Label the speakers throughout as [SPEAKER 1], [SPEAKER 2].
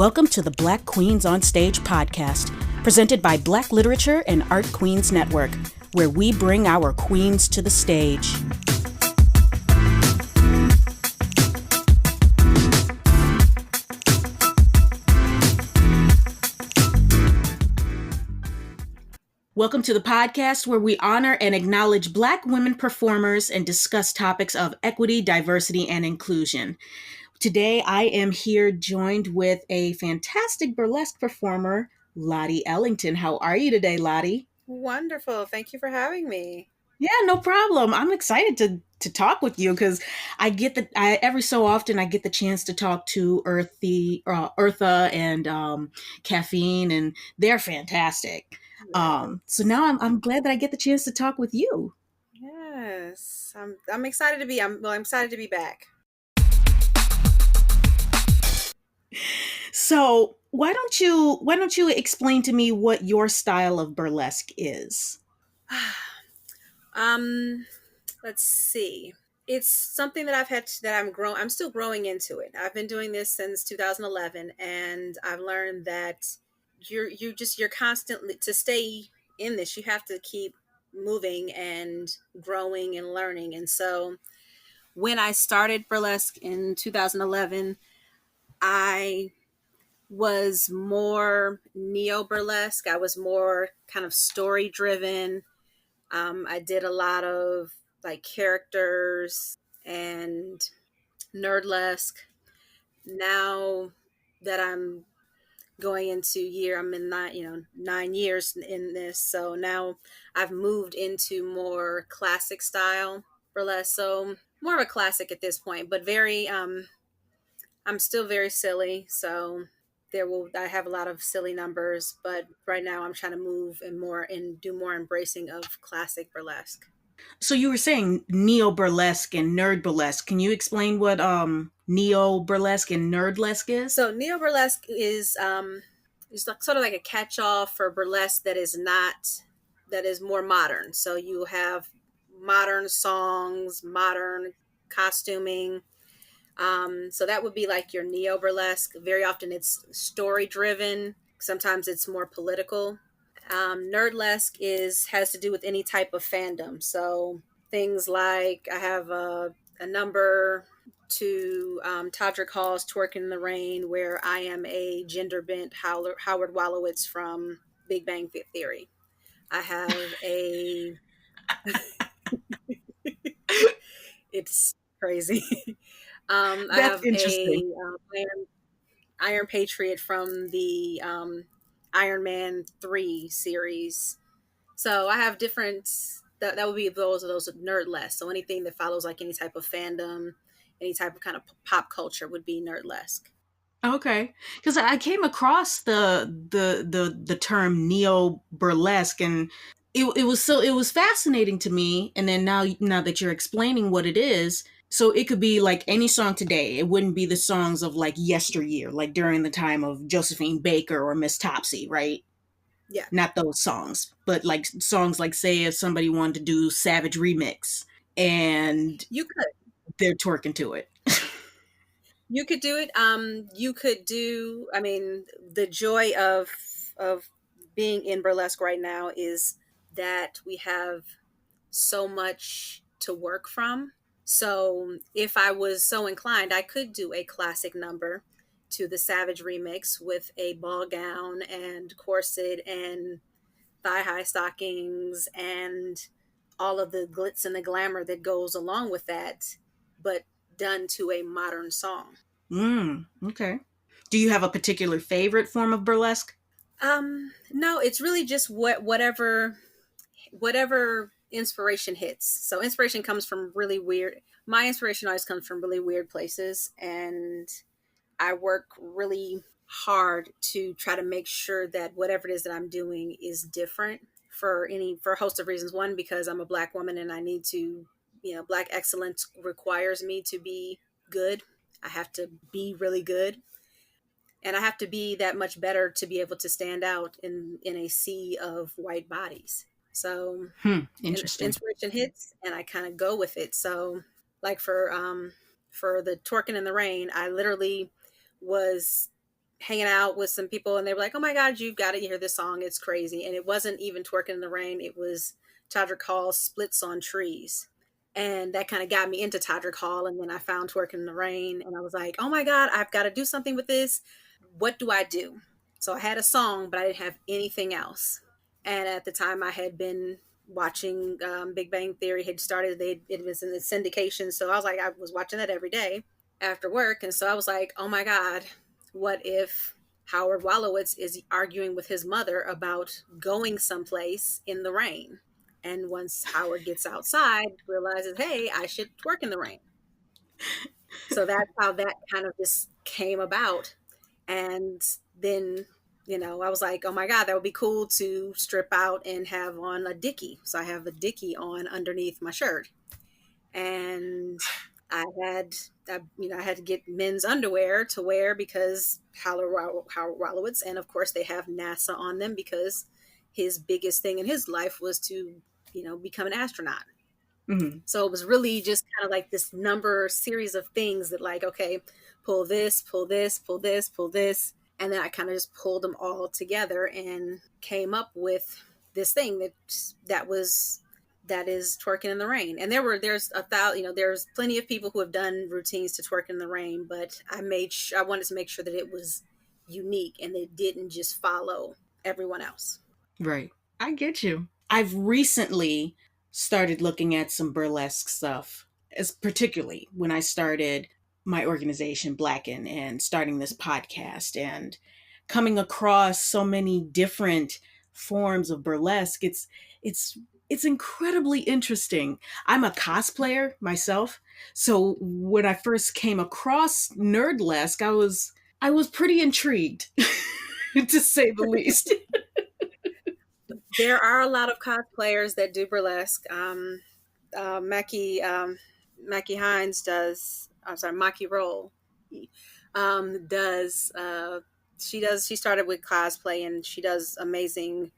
[SPEAKER 1] Welcome to the Black Queens on Stage podcast, presented by Black Literature and Art Queens Network, where we bring our queens to the stage. Welcome to the podcast where we honor and acknowledge Black women performers and discuss topics of equity, diversity, and inclusion. Today, I am here joined with a fantastic burlesque performer, Lottie Ellington. How are you today, Lottie?
[SPEAKER 2] Wonderful. Thank you for having me.
[SPEAKER 1] Yeah, no problem. I'm excited to talk with you because every so often I get the chance to talk to Eartha and Caffeine, and they're fantastic. So now I'm glad that I get the chance to talk with you.
[SPEAKER 2] Yes, I'm excited to be. I'm excited to be back.
[SPEAKER 1] So why don't you explain to me what your style of burlesque is?
[SPEAKER 2] Let's see. It's something that I'm still growing into it. I've been doing this since 2011, and I've learned that you're constantly, to stay in this, you have to keep moving and growing and learning. And so when I started burlesque in 2011, I was more neo burlesque. I was more kind of story driven. I did a lot of like characters and nerdlesque. Now that I'm going into I'm in 9 years in this. So now I've moved into more classic style burlesque. So more of a classic at this point, but very, I'm still very silly. So I have a lot of silly numbers, but right now I'm trying to move and do more embracing of classic burlesque.
[SPEAKER 1] So you were saying neo burlesque and nerd burlesque. Can you explain what neo burlesque and nerdlesque is?
[SPEAKER 2] So neo burlesque is sort of like a catch-all for burlesque that is more modern. So you have modern songs, modern costuming. So that would be like your neo burlesque. Very often it's story driven. Sometimes it's more political. Nerdlesque has to do with any type of fandom. So things like I have a number to Todrick Hall's Twerking in the Rain, where I am a gender bent Howard Wolowitz from Big Bang Theory. I have a it's crazy. I have
[SPEAKER 1] interesting.
[SPEAKER 2] Iron Patriot from the Iron Man 3 series. So I have different, that would be those nerdlesque. So anything that follows like any type of fandom, any type of kind of pop culture would be nerdlesque.
[SPEAKER 1] Okay, because I came across the term neo burlesque, and it was fascinating to me. And then now that you're explaining what it is, so it could be like any song today. It wouldn't be the songs of like yesteryear, like during the time of Josephine Baker or Miss Topsy, right?
[SPEAKER 2] Yeah.
[SPEAKER 1] Not those songs, but like songs like, say, if somebody wanted to do Savage Remix and
[SPEAKER 2] you could,
[SPEAKER 1] they're twerking to it.
[SPEAKER 2] You could do it. You could do, I mean, the joy of being in burlesque right now is that we have so much to work from. So if I was so inclined, I could do a classic number to the Savage remix with a ball gown and corset and thigh-high stockings and all of the glitz and the glamour that goes along with that, but done to a modern song.
[SPEAKER 1] Okay. Do you have a particular favorite form of burlesque?
[SPEAKER 2] No, it's really just whatever inspiration hits. So inspiration comes from my inspiration always comes from really weird places, and I work really hard to try to make sure that whatever it is that I'm doing is different for a host of reasons. One, because I'm a Black woman and I need to, Black excellence requires me to be good. I have to be really good. And I have to be that much better to be able to stand out in a sea of white bodies. So
[SPEAKER 1] interesting.
[SPEAKER 2] Inspiration hits and I kind of go with it. So like for the Twerking in the Rain, I literally was hanging out with some people, and they were like, "Oh my God, you've got to hear this song. It's crazy." And it wasn't even Twerking in the Rain. It was Todrick Hall's Splits on Trees. And that kind of got me into Todrick Hall. And then I found Twerking in the Rain, and I was like, "Oh my God, I've got to do something with this. What do I do?" So I had a song, but I didn't have anything else. And at the time, I had been watching Big Bang Theory had started. It was in the syndication, so I was like, I was watching that every day after work, and so I was like, oh my God, what if Howard Wolowitz is arguing with his mother about going someplace in the rain? And once Howard gets outside, realizes, hey, I should twerk in the rain. So that's how that kind of just came about. And then, I was like, oh my God, that would be cool to strip out and have on a dickie. So I have a dickie on underneath my shirt. And I had, I had to get men's underwear to wear because Howard Wolowitz, and of course they have NASA on them because his biggest thing in his life was to, become an astronaut.
[SPEAKER 1] Mm-hmm.
[SPEAKER 2] So it was really just kind of like this number series of things that like, okay, pull this, pull this, pull this, pull this. And then I kind of just pulled them all together and came up with this thing that is Twerking in the Rain. And there's plenty of people who have done routines to Twerk in the Rain, but I wanted to make sure that it was unique and it didn't just follow everyone else.
[SPEAKER 1] Right. I get you. I've recently started looking at some burlesque stuff, as particularly when I started my organization BLAQN and starting this podcast and coming across so many different forms of burlesque. It's it's incredibly interesting. I'm a cosplayer myself, so when I first came across nerdlesque, I was pretty intrigued, to say the least.
[SPEAKER 2] There are a lot of cosplayers that do burlesque. Mackie Hines does. I'm sorry, Maki Roll does. She started with cosplay and she does amazing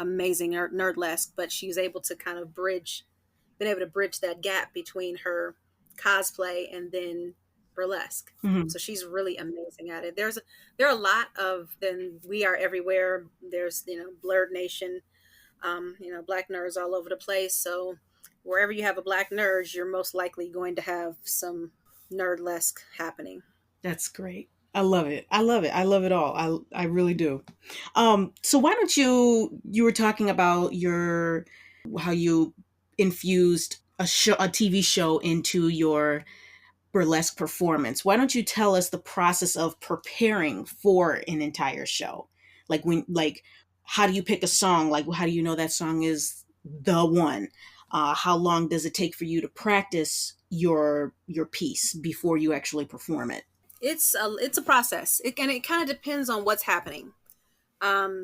[SPEAKER 2] nerdlesque. But she's able to kind of been able to bridge that gap between her cosplay and then burlesque.
[SPEAKER 1] Mhm.
[SPEAKER 2] So she's really amazing at it. There are a lot of then We Are Everywhere. There's Blurred Nation, black nerds all over the place. So wherever you have a black nerd, you're most likely going to have some nerdlesque happening.
[SPEAKER 1] That's great. I love it. I love it. I love it all. I really do. So why don't you were talking about your how you infused a TV show into your burlesque performance. Why don't you tell us the process of preparing for an entire show? Like how do you pick a song? Like how do you know that song is the one? How long does it take for you to practice your piece before you actually perform it?
[SPEAKER 2] It's a process, and it kind of depends on what's happening.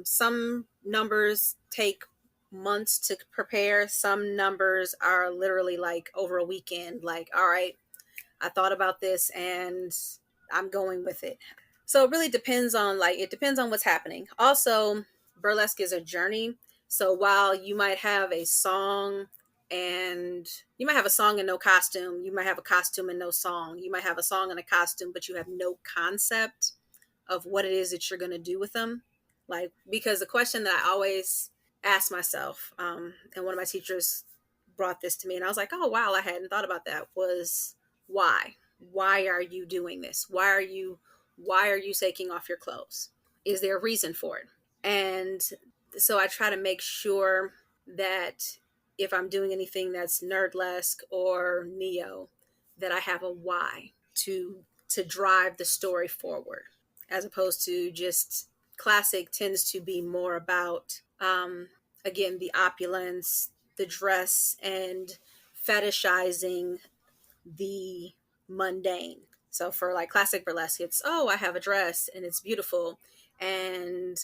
[SPEAKER 2] Some numbers take months to prepare. Some numbers are literally like over a weekend. Like, all right, I thought about this and I'm going with it. So it really depends on what's happening. Also, burlesque is a journey. So while you might have a song and no costume, you might have a costume and no song, you might have a song and a costume, but you have no concept of what it is that you're going to do with them. Like, because the question that I always ask myself, and one of my teachers brought this to me, and I was like, oh, wow, I hadn't thought about that, was why? Why are you doing this? Why are you taking off your clothes? Is there a reason for it? And so I try to make sure that if I'm doing anything that's nerdlesque or neo, that I have a why to drive the story forward, as opposed to just classic tends to be more about again the opulence, the dress, and fetishizing the mundane. So for like classic burlesque, it's, oh, I have a dress and it's beautiful, and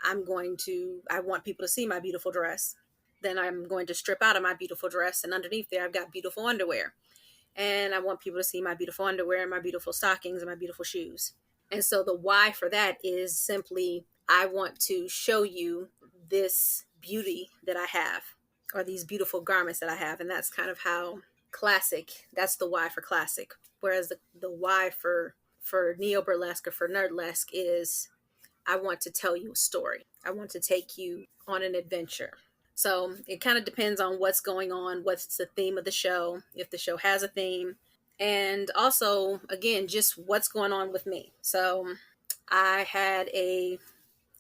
[SPEAKER 2] I want people to see my beautiful dress. Then I'm going to strip out of my beautiful dress, and underneath there I've got beautiful underwear. And I want people to see my beautiful underwear and my beautiful stockings and my beautiful shoes. And so the why for that is simply, I want to show you this beauty that I have, or these beautiful garments that I have. And that's kind of how that's the why for classic. Whereas the why for neo burlesque or for nerdlesque is I want to tell you a story. I want to take you on an adventure. So it kind of depends on what's going on, what's the theme of the show, if the show has a theme, and also, again, just what's going on with me. So I had a,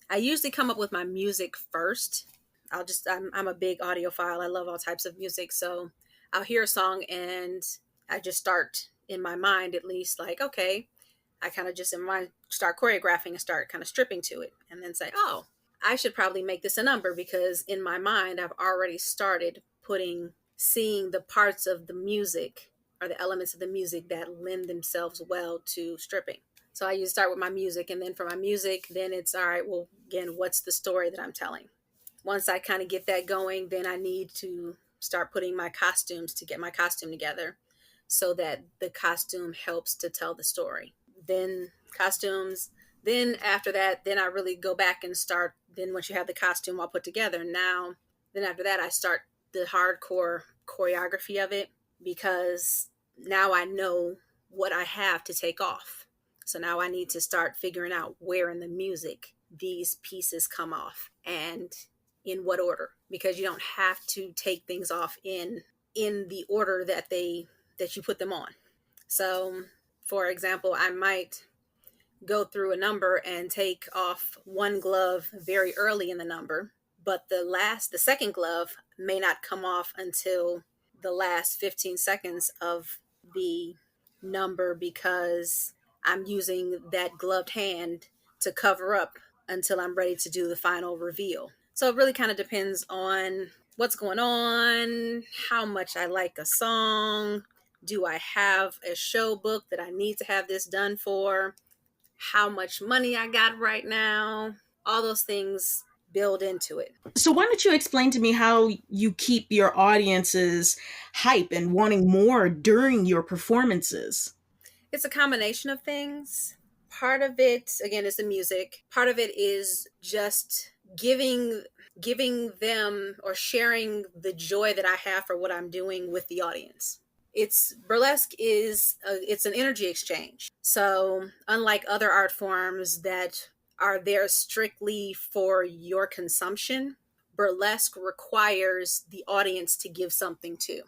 [SPEAKER 2] I usually come up with my music first. I'm a big audiophile. I love all types of music. So I'll hear a song and I just start in my mind, at least, like, okay, I kind of just in my mind start choreographing and start kind of stripping to it and then say, oh, I should probably make this a number, because in my mind, I've already started seeing the parts of the music or the elements of the music that lend themselves well to stripping. So I usually start with my music, and then for my music, then it's all right, well, again, what's the story that I'm telling? Once I kind of get that going, then I need to start putting my costumes to get my costume together so that the costume helps to tell the story. Then costumes, then after that, then I really go back and start. Then once you have the costume all put together, now, then after that, I start the hardcore choreography of it, because now I know what I have to take off. So now I need to start figuring out where in the music these pieces come off and in what order, because you don't have to take things off in the order that you put them on. So, for example, I might go through a number and take off one glove very early in the number, but the second glove may not come off until the last 15 seconds of the number, because I'm using that gloved hand to cover up until I'm ready to do the final reveal. So it really kind of depends on what's going on, how much I like a song, do I have a show book that I need to have this done for, how much money I got right now. All those things build into it.
[SPEAKER 1] So why don't you explain to me how you keep your audiences hype and wanting more during your performances?
[SPEAKER 2] It's a combination of things. Part of it, again, is the music. Part of it is just giving them or sharing the joy that I have for what I'm doing with the audience. It's burlesque is it's an energy exchange. So unlike other art forms that are there strictly for your consumption, burlesque requires the audience to give something too.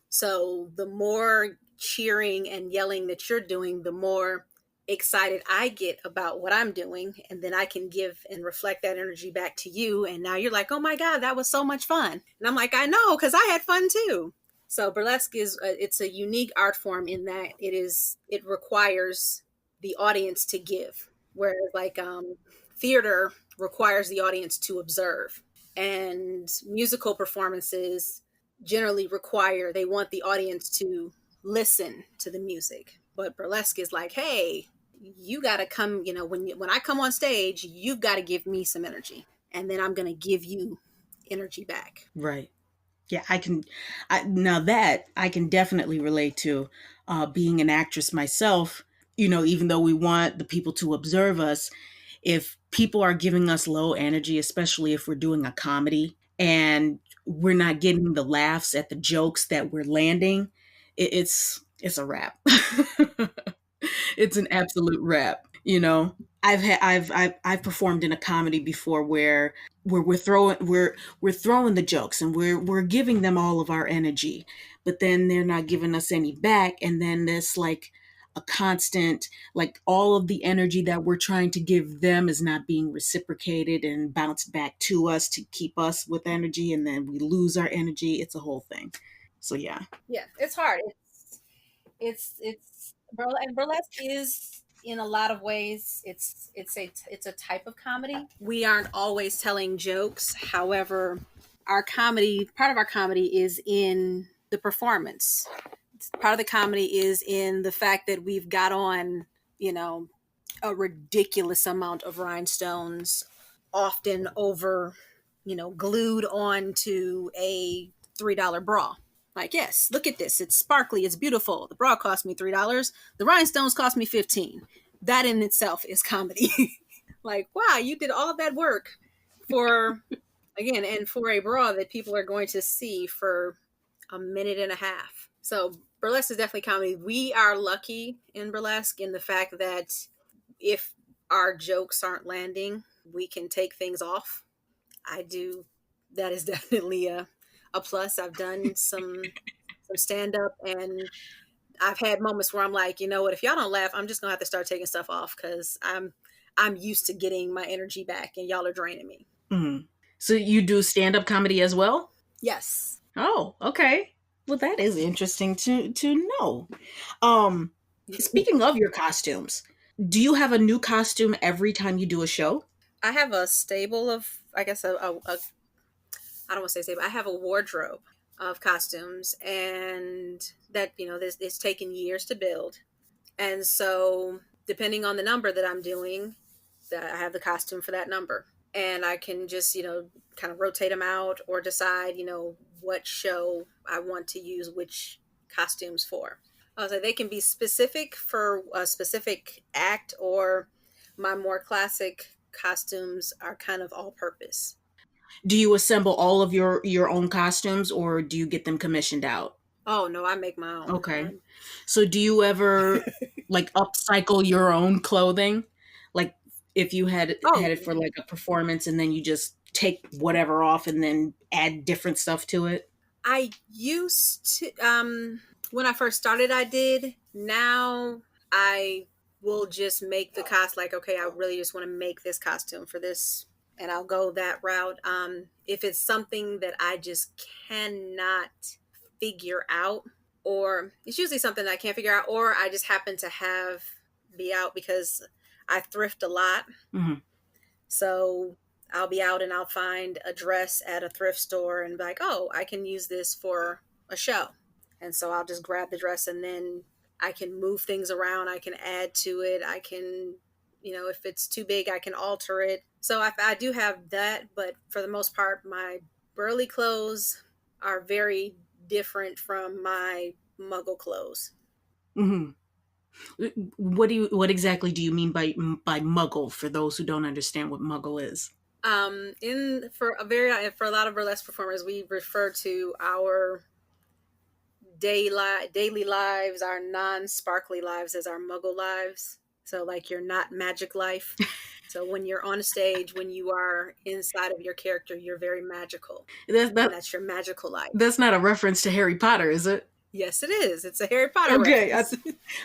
[SPEAKER 2] So the more cheering and yelling that you're doing, the more excited I get about what I'm doing. And then I can give and reflect that energy back to you. And now you're like, oh my God, that was so much fun. And I'm like, I know, because I had fun too. So burlesque it's a unique art form in that it requires the audience to give. Whereas like theater requires the audience to observe. And musical performances generally require, they want the audience to listen to the music. But burlesque is like, hey, you got to come, when I come on stage, you've got to give me some energy, and then I'm going to give you energy back.
[SPEAKER 1] Right. Yeah, now that I can definitely relate to, being an actress myself. Even though we want the people to observe us, if people are giving us low energy, especially if we're doing a comedy and we're not getting the laughs at the jokes that we're landing, it's a wrap. It's an absolute wrap. I've performed in a comedy before where we're throwing the jokes and we're giving them all of our energy, but then they're not giving us any back, and then there's like a constant, like, all of the energy that we're trying to give them is not being reciprocated and bounced back to us to keep us with energy, and then we lose our energy. It's a whole thing. So yeah.
[SPEAKER 2] Yeah, it's hard. And burlesque is, in a lot of ways, it's a type of comedy. We aren't always telling jokes. However, part of our comedy is in the performance. Part of the comedy is in the fact that we've got on, a ridiculous amount of rhinestones, often glued onto a $3 bra. Like, yes, look at this. It's sparkly. It's beautiful. The bra cost me $3. The rhinestones cost me 15. That in itself is comedy. Like, wow, you did all of that work for, again, and for a bra that people are going to see for a minute and a half. So burlesque is definitely comedy. We are lucky in burlesque in the fact that if our jokes aren't landing, we can take things off. I do. That is definitely a plus. I've done some stand up, and I've had moments where I'm like, you know what, if y'all don't laugh, I'm just gonna have to start taking stuff off because I'm used to getting my energy back, and y'all are draining me.
[SPEAKER 1] Mm. So you do stand-up comedy as well?
[SPEAKER 2] Yes,
[SPEAKER 1] Oh, okay. Well, that is interesting to know. Um, Speaking of your costumes, do you have a new costume every time you do a show?
[SPEAKER 2] I have a stable of, I guess, I don't want to say stable. I have a wardrobe of costumes, and that this it's taken years to build, and so depending on the number that I'm doing, that I have the costume for that number, and I can just kind of rotate them out or decide what show I want to use which costumes for. So they can be specific for a specific act, or my more classic costumes are kind of all purpose.
[SPEAKER 1] Do you assemble all of your own costumes or do you get them commissioned out?
[SPEAKER 2] Oh no, I make my own.
[SPEAKER 1] Okay. So do you ever like upcycle your own clothing? Like if you had
[SPEAKER 2] Oh,
[SPEAKER 1] it for like a performance and then you just take whatever off and then add different stuff to it?
[SPEAKER 2] I used to when I first started I did. Now I will just make the like, okay, I really just want to make this costume for this, and I'll go that route. If it's something that I just cannot figure out, or it's usually something that I can't figure out, or I just happen to have be out because I thrift a lot.
[SPEAKER 1] Mhm.
[SPEAKER 2] So I'll be out and I'll find a dress at a thrift store and be like, oh, I can use this for a show. And so I'll just grab the dress, and then I can move things around. I can add to it. I can, if it's too big, I can alter it. So I do have that. But for the most part, my burly clothes are very different from my muggle clothes.
[SPEAKER 1] Mhm. What exactly do you mean by muggle for those who don't understand what muggle is?
[SPEAKER 2] In for a lot of burlesque performers, we refer to our daily lives, our non-sparkly lives, as our muggle lives. So like your not magic life. So when you're on a stage, when you are inside of your character, you're very magical,
[SPEAKER 1] That,
[SPEAKER 2] and
[SPEAKER 1] that
[SPEAKER 2] that's your magical life.
[SPEAKER 1] that's not a reference to Harry Potter, is it?
[SPEAKER 2] Yes, it is. It's a Harry Potter
[SPEAKER 1] Okay,
[SPEAKER 2] reference.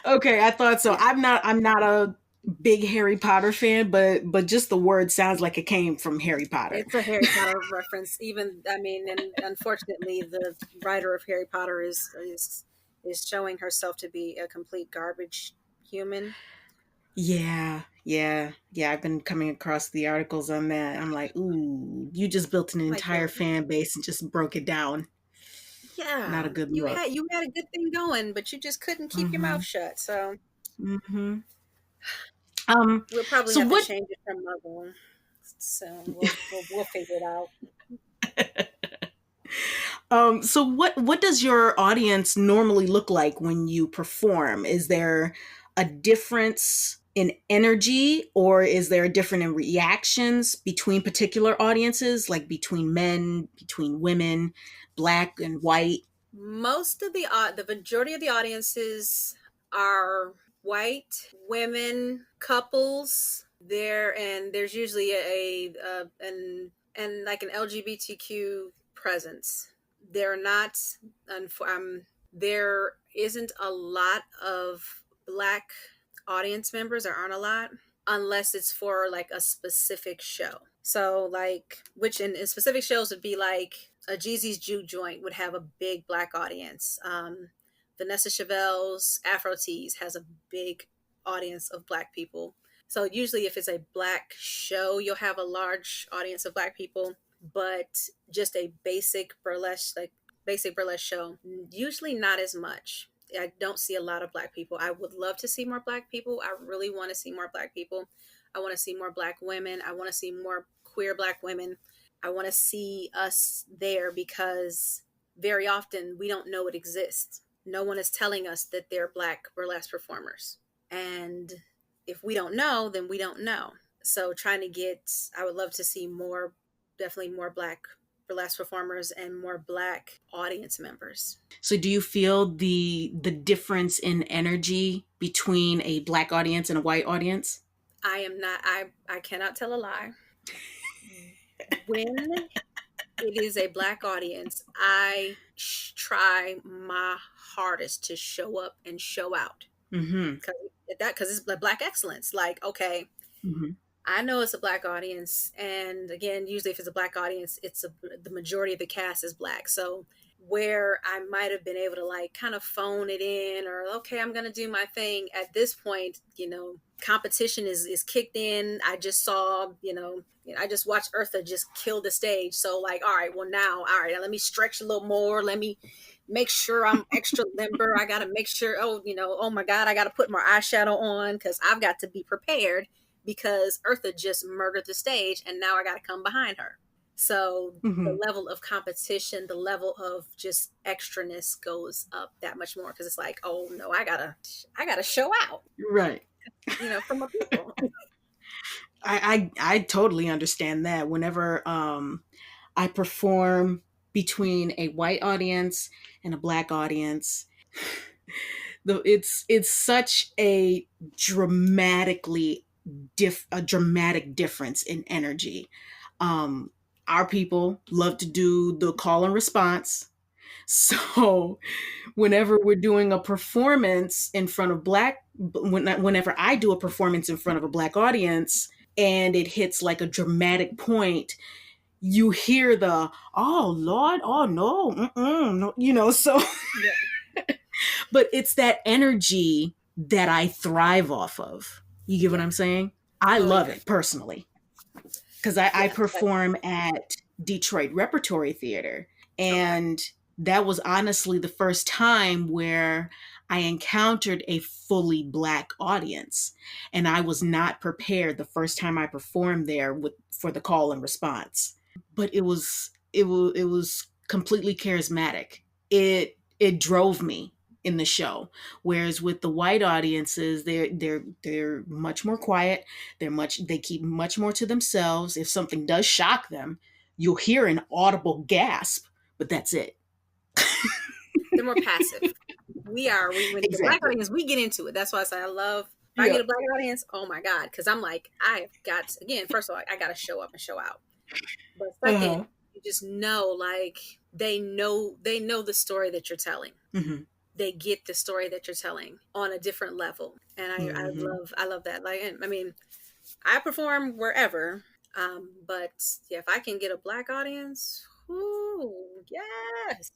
[SPEAKER 1] okay, I thought so.
[SPEAKER 2] Yeah.
[SPEAKER 1] I'm not a big Harry Potter fan, but just the word sounds like it came from Harry Potter.
[SPEAKER 2] It's a Harry Potter reference. Even, I mean, and unfortunately, the writer of Harry Potter is showing herself to be a complete garbage human.
[SPEAKER 1] Yeah, yeah, yeah. I've been coming across the articles on that. I'm like, ooh, you just built an
[SPEAKER 2] Like,
[SPEAKER 1] entire fan base and just broke it down. Not
[SPEAKER 2] yeah,
[SPEAKER 1] a good
[SPEAKER 2] you
[SPEAKER 1] look.
[SPEAKER 2] had a good thing going, but you just couldn't keep your mouth
[SPEAKER 1] Mm-hmm.
[SPEAKER 2] shut. So
[SPEAKER 1] Mm-hmm. Um.
[SPEAKER 2] we'll probably
[SPEAKER 1] So
[SPEAKER 2] have to
[SPEAKER 1] what?
[SPEAKER 2] change it from Muggle. So we'll figure it out.
[SPEAKER 1] So what does your audience normally look like when you perform? Is there a difference in energy or is there a different in reactions between particular audiences, like between men, between women, black and white?
[SPEAKER 2] Most of the majority of the audiences are white women, couples. There's usually and like an LGBTQ presence. They're not. There isn't a lot of black audience members. There aren't a lot unless it's for like a specific show. So like, which in specific shows would be like a Jeezy's Juke joint would have a big black audience. Vanessa Chevelle's Afro Tees has a big audience of black people. So usually if it's a black show, you'll have a large audience of black people, but just a basic burlesque show, usually not as much. I don't see a lot of black people. I would love to see more black people. I really want to see more black people. I want to see more black women. I want to see more queer black women. I want to see us there because very often we don't know it exists. No one is telling us that they're black burlesque performers. And if we don't know, then we don't know. So I would love to see definitely more black burlesque performers and more black audience members.
[SPEAKER 1] So do you feel the difference in energy between a black audience and a white audience?
[SPEAKER 2] I am not, I cannot tell a lie. When it is a Black audience, I try my hardest to show up and show out.
[SPEAKER 1] Mm-hmm.
[SPEAKER 2] Because it's Black excellence. Like, okay,
[SPEAKER 1] Mm-hmm.
[SPEAKER 2] I know it's a Black audience, and again, usually if it's a Black audience, the majority of the cast is Black. So where I might have been able to like kind of phone it in, or okay, I'm gonna do my thing. At this point, competition is kicked in. I just saw, I just watched Eartha just kill the stage. So like, all right, well now, all right, now let me stretch a little more. Let me make sure I'm extra limber. I gotta make sure. Oh, oh my God, I gotta put my eyeshadow on because I've got to be prepared because Eartha just murdered the stage and now I got to come behind her. So the
[SPEAKER 1] Mm-hmm.
[SPEAKER 2] level of competition, the level of just extraness goes up that much more because it's like, oh no, I gotta show out,
[SPEAKER 1] Right.
[SPEAKER 2] for my people.
[SPEAKER 1] I totally understand that. Whenever I perform between a white audience and a black audience, it's such a dramatic difference in energy. Um, our people love to do the call and response. So whenever we're doing a performance in front of whenever I do a performance in front of a black audience and it hits like a dramatic point, you hear the "oh Lord, oh no, no," So,
[SPEAKER 2] Yeah.
[SPEAKER 1] but it's that energy that I thrive off of. You get what
[SPEAKER 2] Yeah.
[SPEAKER 1] I'm saying? I
[SPEAKER 2] Oh
[SPEAKER 1] love
[SPEAKER 2] yeah.
[SPEAKER 1] it personally because I
[SPEAKER 2] Yeah. Like,
[SPEAKER 1] perform at Detroit Repertory Theater.
[SPEAKER 2] okay.
[SPEAKER 1] And that was honestly the first time where I encountered a fully black audience. And I was not prepared the first time I performed there for the call and response. But it was completely charismatic. It drove me in the show. Whereas with the white audiences, they're much more quiet. They keep much more to themselves. If something does shock them, you'll hear an audible gasp, but that's it.
[SPEAKER 2] They're more passive. When the Black
[SPEAKER 1] Exactly.
[SPEAKER 2] audience, we get into it. That's why I say I love, if I
[SPEAKER 1] Yeah.
[SPEAKER 2] get a Black audience, oh my God. Cause I'm like, I've got, again, first of all, I got to show up and show out. But second,
[SPEAKER 1] Uh-huh.
[SPEAKER 2] you just know, like, they know the story that you're telling.
[SPEAKER 1] Hmm.
[SPEAKER 2] They get the story that you're telling on a different level. And
[SPEAKER 1] Hmm.
[SPEAKER 2] I love that. Like, I mean, I perform wherever. But yeah, if I can get a Black audience, whoo, yes.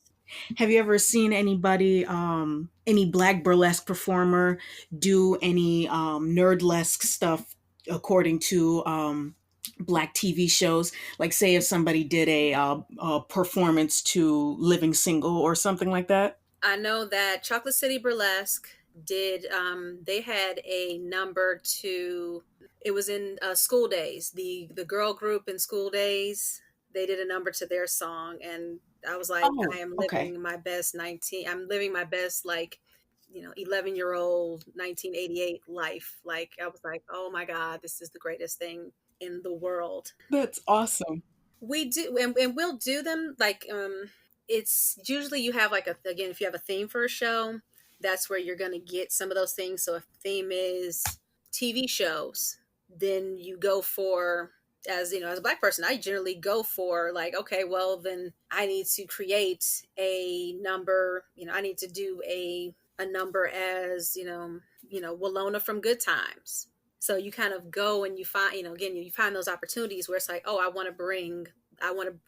[SPEAKER 1] Have you ever seen any black burlesque performer do any nerdlesque stuff according to black TV shows? Like, say, if somebody did a performance to Living Single or something like that.
[SPEAKER 2] I know that Chocolate City Burlesque did, they had a number to, it was in School Days, the girl group in School Days. They did a number to their song, and I was like,
[SPEAKER 1] Oh,
[SPEAKER 2] I am
[SPEAKER 1] okay.
[SPEAKER 2] living my best 19, I'm living my best, like, 11-year-old 1988 life. Like, I was like, oh my God, this is the greatest thing in the world.
[SPEAKER 1] That's awesome.
[SPEAKER 2] We do, and we'll do them like, it's usually you have like again, if you have a theme for a show, that's where you're going to get some of those things. So if the theme is TV shows, then you go for, as a Black person, I generally go for like, okay, well then I need to create a number, I need to do a number as, Walona from Good Times. So you kind of go and you find, again, you find those opportunities where it's like, oh, I want to,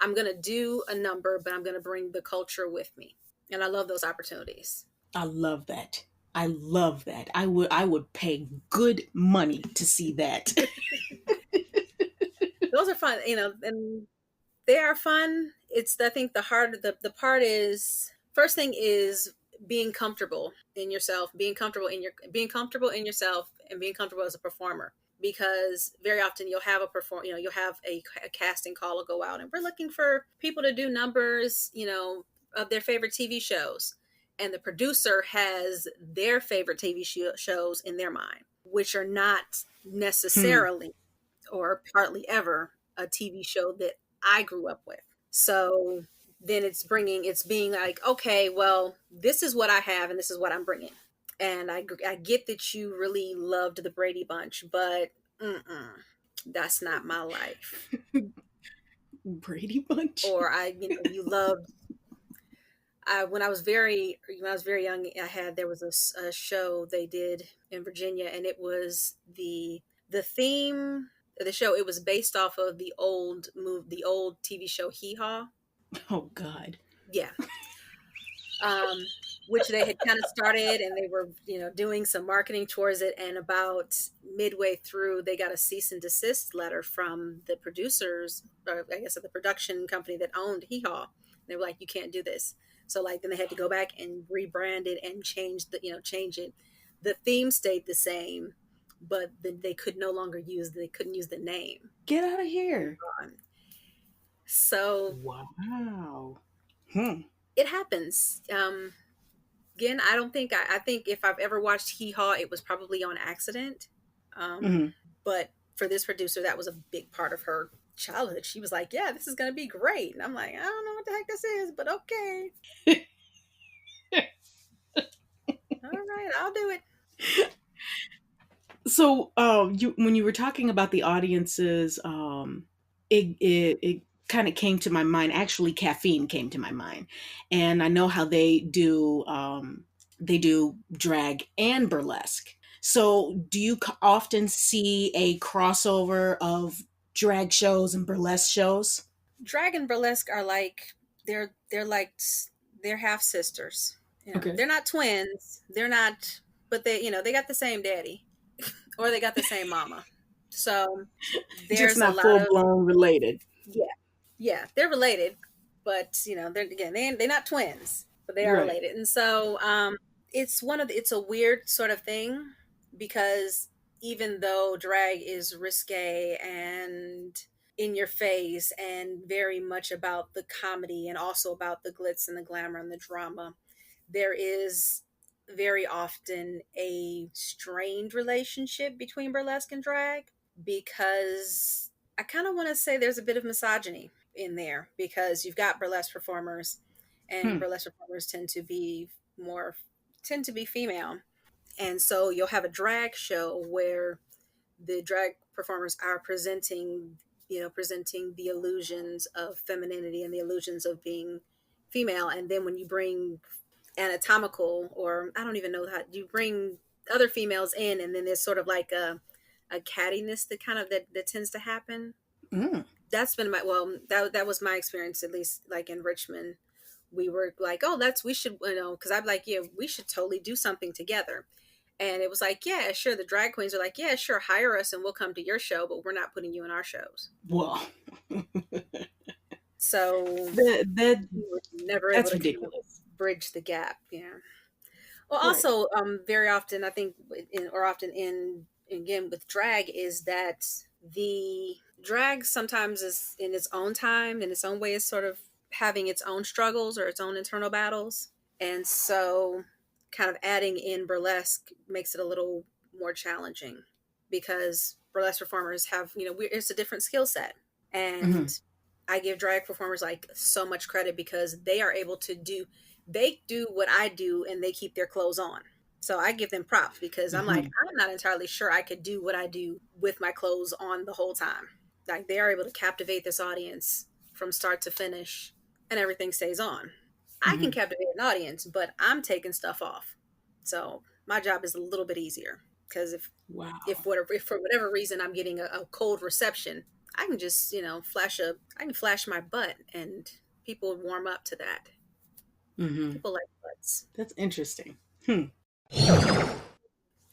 [SPEAKER 2] I'm going to do a number, but I'm going to bring the culture with me. And I love those opportunities.
[SPEAKER 1] I love that. I love that. I would pay good money to see that.
[SPEAKER 2] Those are fun, and they are fun. I think the part is, first thing is being comfortable in yourself, being comfortable in yourself and being comfortable as a performer. Because very often you'll have a casting call will go out and we're looking for people to do numbers, of their favorite TV shows. And the producer has their favorite TV shows in their mind, which are not
[SPEAKER 1] Hmm.
[SPEAKER 2] necessarily or partly ever a TV show that I grew up with. So then it's being like, okay, well, this is what I have and this is what I'm bringing. And I get that you really loved the Brady Bunch, but mm-mm. That's not my life.
[SPEAKER 1] Brady Bunch.
[SPEAKER 2] Or you loved. When I was very young, there was a show they did in Virginia, and it was the theme of the show. It was based off of the old TV show Hee Haw.
[SPEAKER 1] Oh God.
[SPEAKER 2] Yeah, um, which they had kind of started, and they were doing some marketing towards it. And about midway through, they got a cease and desist letter from the producers, or I guess at the production company that owned Hee Haw. They were like, "You can't do this." So like then they had to go back and rebrand it and change it. The theme stayed the same, but they could no longer they couldn't use the name.
[SPEAKER 1] Get out of here.
[SPEAKER 2] So
[SPEAKER 1] Wow. Hmm.
[SPEAKER 2] it happens. Again, I don't think I think if I've ever watched Hee Haw, it was probably on accident. Um,
[SPEAKER 1] Hmm.
[SPEAKER 2] but for this producer, that was a big part of her childhood. She was like, "Yeah, this is gonna be great," and I'm like, "I don't know what the heck this is, but okay, all right, I'll do it."
[SPEAKER 1] So, you when you were talking about the audiences, it kind of came to my mind. Actually, caffeine came to my mind, and I know how they do drag and burlesque. So, do you often see a crossover of drag shows and burlesque shows?
[SPEAKER 2] Drag and burlesque are like they're like they're half sisters.
[SPEAKER 1] Okay,
[SPEAKER 2] They're not twins. They're not, but they got the same daddy or they got the same mama. So
[SPEAKER 1] just
[SPEAKER 2] there's a
[SPEAKER 1] not
[SPEAKER 2] lot
[SPEAKER 1] full
[SPEAKER 2] of
[SPEAKER 1] blown related.
[SPEAKER 2] yeah, yeah. They're related, but they're not twins, but they are
[SPEAKER 1] Right.
[SPEAKER 2] related. And so it's a weird sort of thing because even though drag is risque and in your face and very much about the comedy and also about the glitz and the glamour and the drama, there is very often a strained relationship between burlesque and drag because I kind of want to say there's a bit of misogyny in there because you've got burlesque performers and
[SPEAKER 1] Hmm.
[SPEAKER 2] burlesque performers tend to be female, and so you'll have a drag show where the drag performers are presenting the illusions of femininity and the illusions of being female, and then when you bring anatomical, or I don't even know how you bring other females in, and then there's sort of like a cattiness that tends to happen.
[SPEAKER 1] Mm.
[SPEAKER 2] That's been that was my experience, at least like in Richmond. We were like, oh, we should, because I'm like, yeah, we should totally do something together. And it was like, yeah, sure. The drag queens are like, yeah, sure, hire us and we'll come to your show, but we're not putting you in our shows.
[SPEAKER 1] Well,
[SPEAKER 2] So
[SPEAKER 1] that
[SPEAKER 2] we were never able
[SPEAKER 1] that's
[SPEAKER 2] to kind of
[SPEAKER 1] ridiculous.
[SPEAKER 2] bridge the gap. Yeah. Well,
[SPEAKER 1] Right.
[SPEAKER 2] also, very often I think, or often again with drag, is that the drag sometimes is in its own time, in its own way, is sort of having its own struggles or its own internal battles, and so kind of adding in burlesque makes it a little more challenging because burlesque performers have it's a different skill set,
[SPEAKER 1] Hmm.
[SPEAKER 2] and I give drag performers like so much credit because they do what I do and they keep their clothes on. So I give them props because I'm like,
[SPEAKER 1] Hmm.
[SPEAKER 2] I'm not entirely sure I could do what I do with my clothes on the whole time. Like they are able to captivate this audience from start to finish and everything stays on. I can
[SPEAKER 1] Hmm.
[SPEAKER 2] captivate an audience, but I'm taking stuff off. So my job is a little bit easier because
[SPEAKER 1] Wow.
[SPEAKER 2] if for whatever reason I'm getting a cold reception, I can just, I can flash my butt and people warm up to that.
[SPEAKER 1] Hmm.
[SPEAKER 2] People like butts.
[SPEAKER 1] That's interesting. Hmm.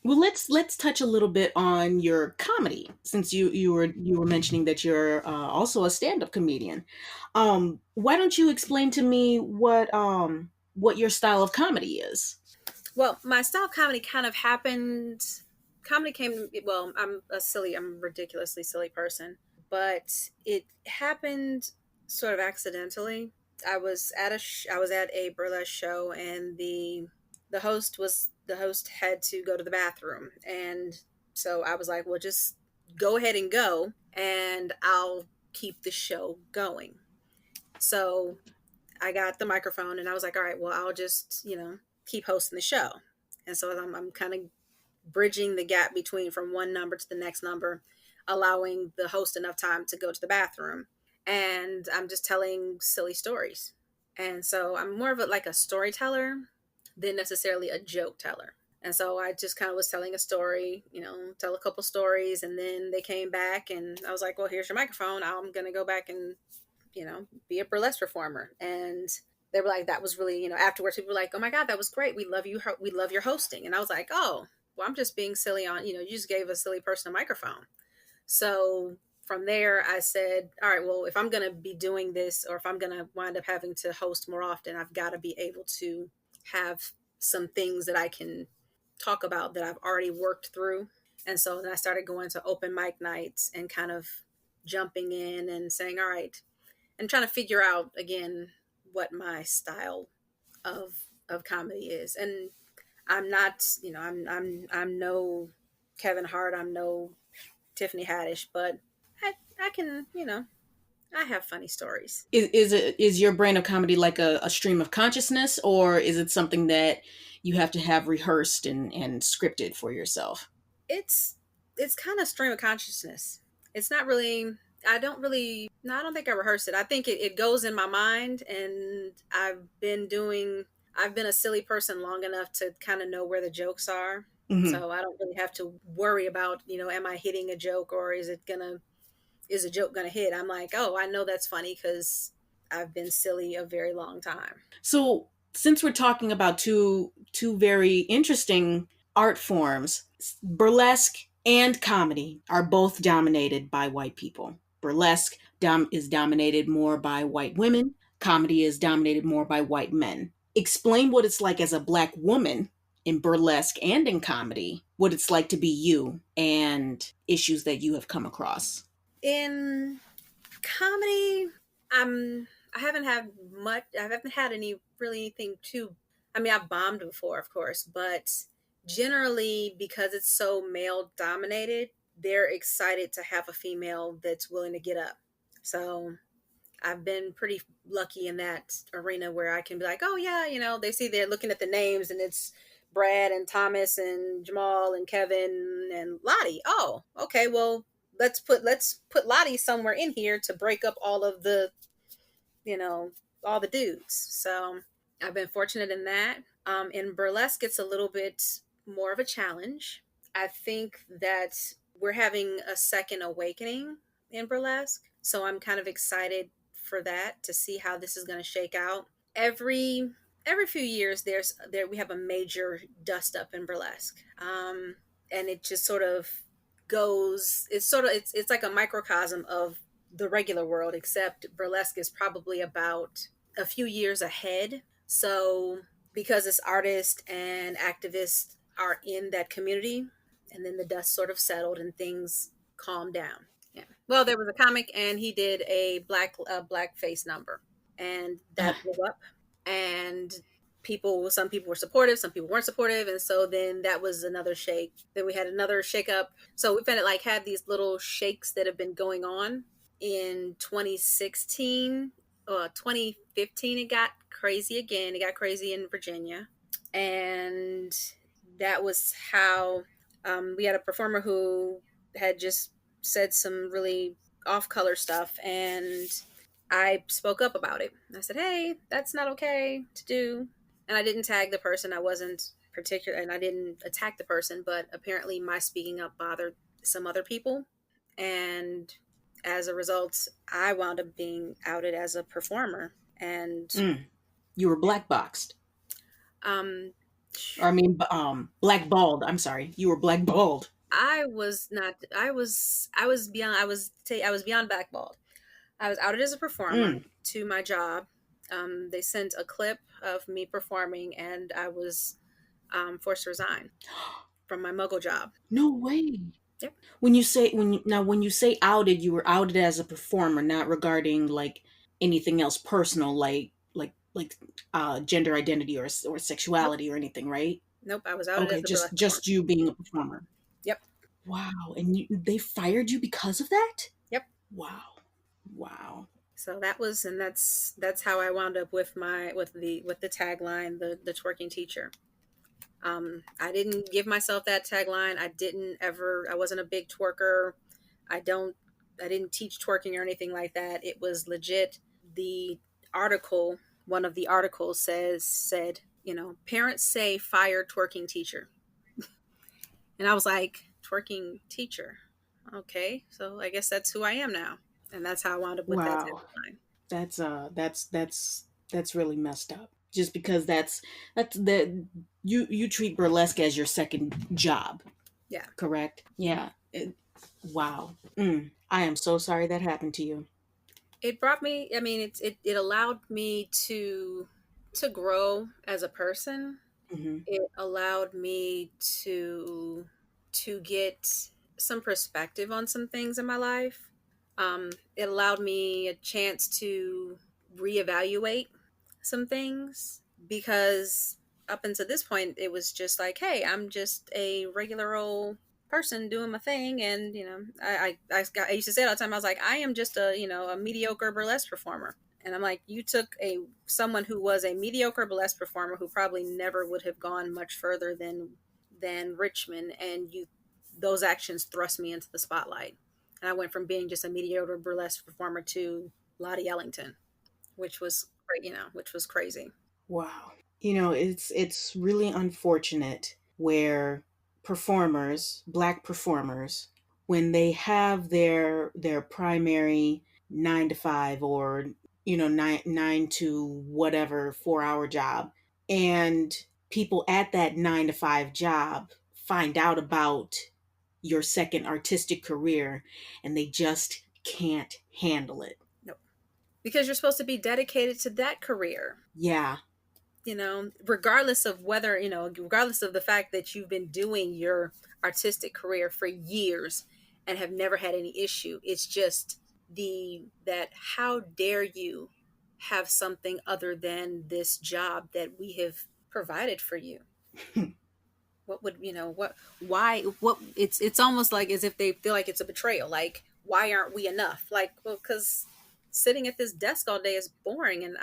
[SPEAKER 1] Well, let's touch a little bit on your comedy, since you were mentioning that you're also a stand-up comedian. Why don't you explain to me what your style of comedy is?
[SPEAKER 2] Well, my style of comedy kind of happened. Comedy came, well, I'm a ridiculously silly person, but it happened sort of accidentally. I was at a burlesque show, and the host had to go to the bathroom, and so I was like, well, just go ahead and go, and I'll keep the show going. So I got the microphone, and I was like, all right, well, I'll just keep hosting the show. And so I'm kind of bridging the gap between from one number to the next number. allowing the host enough time to go to the bathroom. And I'm just telling silly stories. And so I'm more of a, like a storyteller than necessarily a joke teller. And so I just kind of was telling a story, tell a couple stories, and then they came back, and I was like, "Well, here's your microphone. I'm gonna go back and be a burlesque performer." And they were like, "That was really," afterwards people were like, "Oh my God, that was great. We love you. We love your hosting." And I was like, "Oh, well, I'm just being silly on, you just gave a silly person a microphone." So from there, I said, all right, well, if I'm going to be doing this, or if I'm going to wind up having to host more often, I've got to be able to have some things that I can talk about that I've already worked through. And so then I started going to open mic nights and kind of jumping in and saying, all right, and trying to figure out again what my style of comedy is. And I'm not, I'm no Kevin Hart, I'm no Tiffany Haddish, but I can, I have funny stories.
[SPEAKER 1] Is your brand of comedy like a stream of consciousness, or is it something that you have to have rehearsed and scripted for yourself?
[SPEAKER 2] It's it's kind of stream of consciousness. It's not really. I don't really. No, I don't think I rehearsed it. I think it goes in my mind, and I've been a silly person long enough to kind of know where the jokes are.
[SPEAKER 1] Hmm.
[SPEAKER 2] So I don't really have to worry about, am I hitting a joke, or is a joke gonna hit? I'm like, oh, I know that's funny because I've been silly a very long time.
[SPEAKER 1] So, since we're talking about two very interesting art forms, burlesque and comedy are both dominated by white people. Burlesque is dominated more by white women. Comedy is dominated more by white men. Explain what it's like as a Black woman in burlesque and in comedy, what it's like to be you and issues that you have come across.
[SPEAKER 2] In comedy, I'm I haven't had much. I haven't had any really anything too. I mean, I've bombed before, of course, but generally because it's so male dominated, they're excited to have a female that's willing to get up. So I've been pretty lucky in that arena where I can be like, oh yeah, they see they're looking at the names, and it's Brad and Thomas and Jamal and Kevin and Lottie. Oh, okay, well let's put Lottie somewhere in here to break up all of the you know all the dudes. So I've been fortunate in that. In burlesque, it's a little bit more of a challenge. I think that we're having a second awakening in burlesque, so I'm kind of excited for that to see how this is going to shake out. Every few years, there we have a major dust up in burlesque, and it just sort of goes. It's like a microcosm of the regular world, except burlesque is probably about a few years ahead. So because it's artists and activists are in that community, and then the dust sort of settled and things calmed down. Yeah. Well, there was a comic, and he did a blackface number, and that blew up. And some people were supportive, some people weren't supportive, and so then that was another shake. Then we had another shake up. So we've been like had these little shakes that have been going on. In 2016, 2015, it got crazy again. It got crazy in Virginia, and that was how we had a performer who had just said some really off-color stuff, and I spoke up about it. I said, "Hey, that's not okay to do," and I didn't tag the person. I wasn't particular, and I didn't attack the person, but apparently my speaking up bothered some other people, and as a result, I wound up being outed as a performer. And
[SPEAKER 1] Mm. You were black boxed.
[SPEAKER 2] um,
[SPEAKER 1] Or I mean, blackballed. I'm sorry. You were blackballed.
[SPEAKER 2] I was not. I was beyond. I was beyond blackballed. I was outed as a performer
[SPEAKER 1] Mm.
[SPEAKER 2] to my job. They sent a clip of me performing, and I was forced to resign from my Muggle job.
[SPEAKER 1] No way.
[SPEAKER 2] Yep.
[SPEAKER 1] When you say outed, you were outed as a performer, not regarding like anything else personal, like gender identity or
[SPEAKER 2] Nope.
[SPEAKER 1] sexuality or anything, right?
[SPEAKER 2] Nope. I was outed
[SPEAKER 1] Okay,
[SPEAKER 2] as a burlesque performer.
[SPEAKER 1] just you being a performer.
[SPEAKER 2] Yep.
[SPEAKER 1] Wow, and they fired you because of that?
[SPEAKER 2] Yep.
[SPEAKER 1] Wow, wow.
[SPEAKER 2] So that was, and that's how I wound up with the tagline, the twerking teacher. I didn't give myself that tagline. I wasn't a big twerker. I don't, I didn't teach twerking or anything like that. It was legit. The article, one of the articles said, parents say fire twerking teacher. And I was like, twerking teacher. Okay, so I guess that's who I am now. And that's how I wound up with that
[SPEAKER 1] Wow.
[SPEAKER 2] tagline.
[SPEAKER 1] That's really messed up. Just because that's that you treat burlesque as your second job,
[SPEAKER 2] Yeah.
[SPEAKER 1] correct? Yeah. Wow. Mm. I am so sorry that happened to you.
[SPEAKER 2] It brought me, I mean, it allowed me to grow as a person.
[SPEAKER 1] Hmm.
[SPEAKER 2] It allowed me to get some perspective on some things in my life. It allowed me a chance to reevaluate some things, because up until this point it was just like, hey, I'm just a regular old person doing my thing. And I used to say it all the time. I was like, I am just a mediocre burlesque performer. And I'm like, you took a someone who was a mediocre burlesque performer who probably never would have gone much further than Richmond, and you those actions thrust me into the spotlight. And I went from being just a mediocre burlesque performer to Lottie Ellington, which was which was crazy.
[SPEAKER 1] Wow. It's really unfortunate where performers, black performers, when they have their primary 9 to 5, or nine to whatever 4 hour job, and people at that 9 to 5 job find out about your second artistic career, and they just can't handle it.
[SPEAKER 2] Nope. Because you're supposed to be dedicated to that career.
[SPEAKER 1] Yeah.
[SPEAKER 2] Regardless of whether, regardless of the fact that you've been doing your artistic career for years and have never had any issue. It's just that how dare you have something other than this job that we have provided for you? What would, what, why, what, it's almost like as if they feel like it's a betrayal. Like, why aren't we enough? Like, well, because sitting at this desk all day is boring, and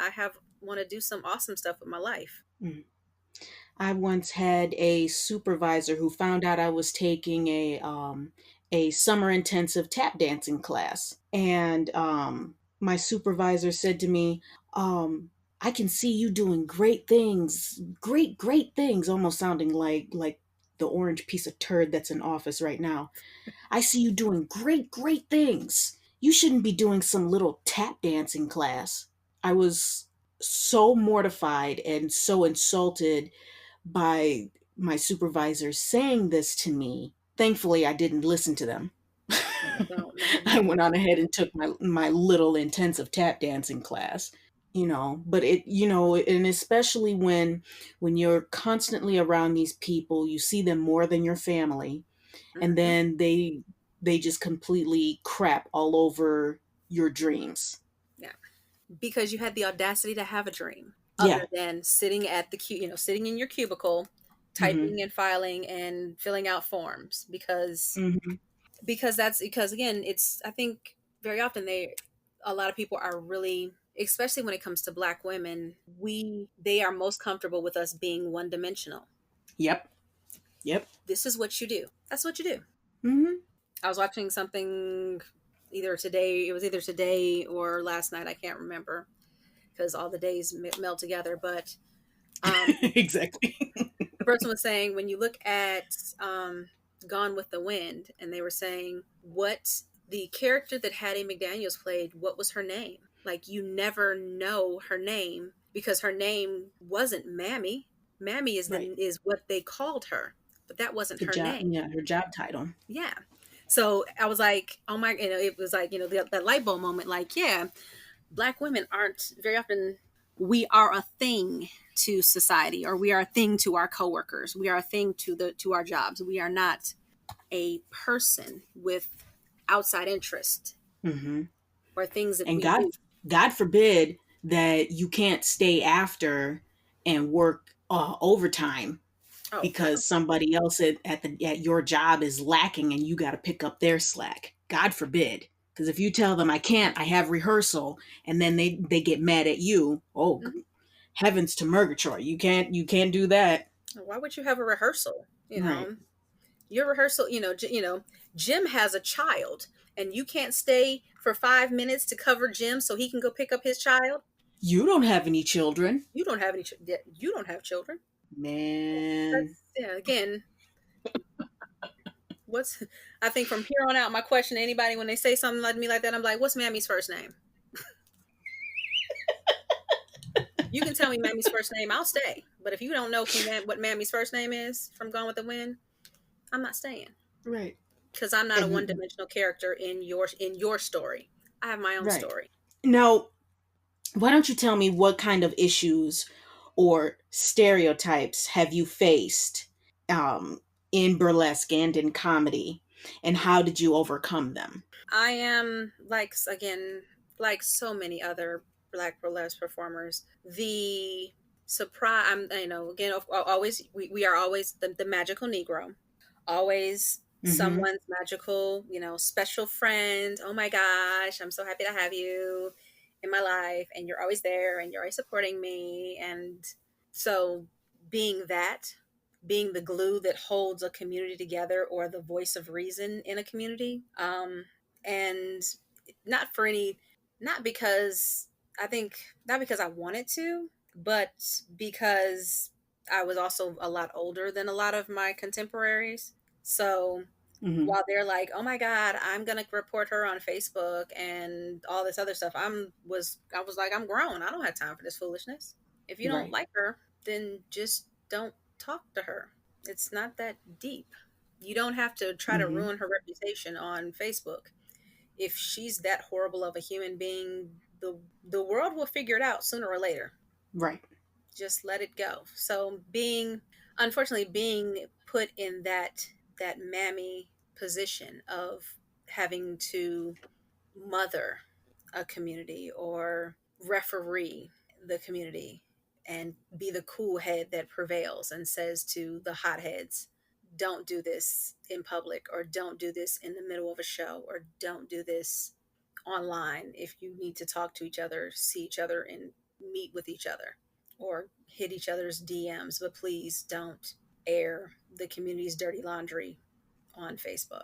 [SPEAKER 2] want to do some awesome stuff with my life.
[SPEAKER 1] Mm. I once had a supervisor who found out I was taking a summer intensive tap dancing class, and my supervisor said to me, "I can see you doing great things, great things," almost sounding like the orange piece of turd that's in office right now. "I see you doing great things. You shouldn't be doing some little tap dancing class." I was so mortified and so insulted by my supervisors saying this to me. Thankfully, I didn't listen to them.
[SPEAKER 2] Don't never
[SPEAKER 1] I
[SPEAKER 2] do.
[SPEAKER 1] went on ahead and took my little intensive tap dancing class. But and especially when you're constantly around these people, you see them more than your family, and
[SPEAKER 2] Hmm.
[SPEAKER 1] then they just completely crap all over your dreams.
[SPEAKER 2] Yeah, because you had the audacity to have a dream other
[SPEAKER 1] Yeah.
[SPEAKER 2] than sitting at sitting in your cubicle,
[SPEAKER 1] Hmm.
[SPEAKER 2] typing and filing and filling out forms.
[SPEAKER 1] Hmm.
[SPEAKER 2] Because again, it's, I think very often a lot of people are really, especially when it comes to black women, they are most comfortable with us being one dimensional.
[SPEAKER 1] Yep. Yep.
[SPEAKER 2] This is what you do. That's what you do.
[SPEAKER 1] Hmm.
[SPEAKER 2] I was watching something either today or last night, I can't remember, because all the days meld together. But um,
[SPEAKER 1] Exactly.
[SPEAKER 2] the person was saying, when you look at Gone with the Wind, and they were saying what the character that Hattie McDaniels played, what was her name? Like, you never know her name because her name wasn't Mammy. Mammy
[SPEAKER 1] Right.
[SPEAKER 2] is what they called her, but that wasn't
[SPEAKER 1] The
[SPEAKER 2] her
[SPEAKER 1] job,
[SPEAKER 2] name.
[SPEAKER 1] yeah, her job title.
[SPEAKER 2] Yeah. So I was like, oh my, it was like, that light bulb moment. Like, yeah, black women aren't very often, we are a thing to society, or we are a thing to our coworkers. We are a thing to our jobs. We are not a person with outside interest
[SPEAKER 1] Hmm.
[SPEAKER 2] or things that
[SPEAKER 1] And
[SPEAKER 2] we
[SPEAKER 1] God,
[SPEAKER 2] do.
[SPEAKER 1] God forbid that you can't stay after and work overtime
[SPEAKER 2] Oh no.
[SPEAKER 1] because somebody else at your job is lacking and you got to pick up their slack. God forbid. Because if you tell them I can't, I have rehearsal, and then they get mad at you. Oh,
[SPEAKER 2] Mhm.
[SPEAKER 1] heavens to Murgatroyd! You can't do that.
[SPEAKER 2] Why would you have a rehearsal?
[SPEAKER 1] Right.
[SPEAKER 2] Your rehearsal, Jim has a child, and you can't stay for 5 minutes to cover Jim so he can go pick up his child.
[SPEAKER 1] You don't have any children.
[SPEAKER 2] You don't have any. You don't have children.
[SPEAKER 1] Man.
[SPEAKER 2] That's, yeah. Again, what's? I think from here on out, my question to anybody when they say something like me like that, I'm like, "What's Mammy's first name?" You can tell me Mammy's first name, I'll stay. But if you don't know what Mammy's first name is from Gone with the Wind, I'm not staying
[SPEAKER 1] Right.
[SPEAKER 2] because I'm not a
[SPEAKER 1] And
[SPEAKER 2] one-dimensional character in your story. I have my own
[SPEAKER 1] right.
[SPEAKER 2] story.
[SPEAKER 1] Now, why don't you tell me what kind of issues or stereotypes have you faced um, in burlesque and in comedy, and how did you overcome them?
[SPEAKER 2] I am like again like so many other black burlesque performers. The surprise, again, always we are always the magical Negro, always
[SPEAKER 1] Mm-hmm.
[SPEAKER 2] someone's magical, special friend. Oh my gosh, I'm so happy to have you in my life, and you're always there, and you're always supporting me. And so, being that, being the glue that holds a community together, or the voice of reason in a community, and not for any, not because I think, not because I wanted to, but because I was also a lot older than a lot of my contemporaries. So
[SPEAKER 1] Mm-hmm.
[SPEAKER 2] while they're like, "Oh my God, I'm gonna report her on Facebook and all this other stuff," I was like, "I'm grown. I don't have time for this foolishness. If you don't
[SPEAKER 1] Right.
[SPEAKER 2] like her, then just don't talk to her. It's not that deep. You don't have to try to
[SPEAKER 1] Mm-hmm.
[SPEAKER 2] ruin her reputation on Facebook. If she's that horrible of a human being, the world will figure it out sooner or later.
[SPEAKER 1] Right.
[SPEAKER 2] Just let it go." So unfortunately, being put in that mammy position of having to mother a community or referee the community and be the cool head that prevails and says to the hotheads, "Don't do this in public," or "Don't do this in the middle of a show," or "Don't do this online. If you need to talk to each other, see each other and meet with each other, or hit each other's DMs, but please don't air the community's dirty laundry on Facebook."